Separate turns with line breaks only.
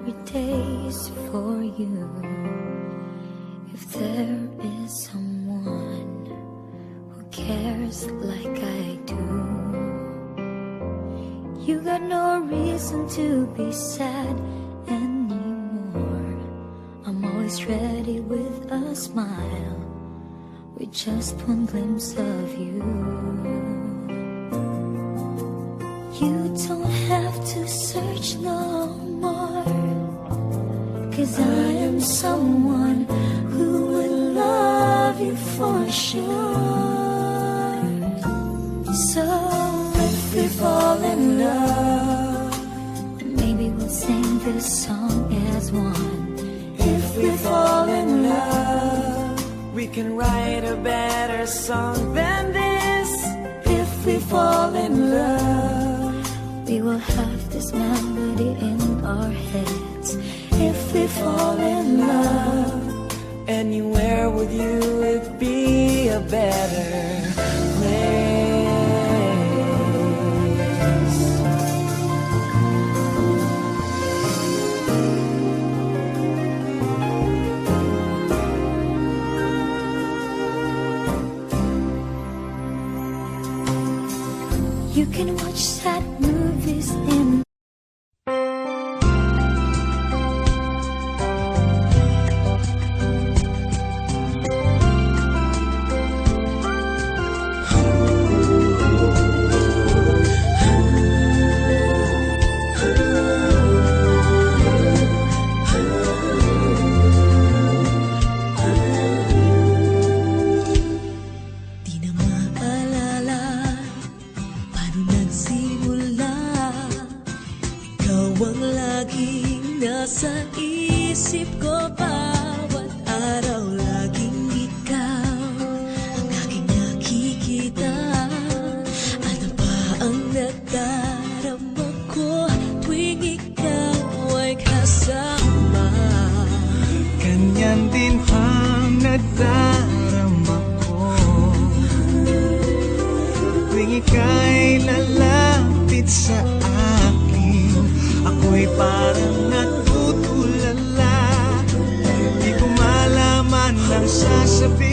every day's for you. If there is someone who cares like I do, you got no reason to be sad anymore. I'm always ready with a smile, with just one glimpse of you. You don't have to search no more, 'cause I am someone who will love you for sure. So if we fall in love, maybe we'll sing this song as one. If we fall in love,
we can write a better song than this.
If we fall in love, we will have this melody in our heads. If we fall in love,
anywhere with you it'd be a better place.
you can watch sad movies in
ang laging nasa isip ko, bawat araw laging ikaw ang aking nakikita. Ano ba ang nadarama ko tuwing ikaw ay kasama?
Ganyan din ang nadarama ko tuwing ika'y lalapit sa ako'y parang natutulala, di ko malaman ang sasabihin.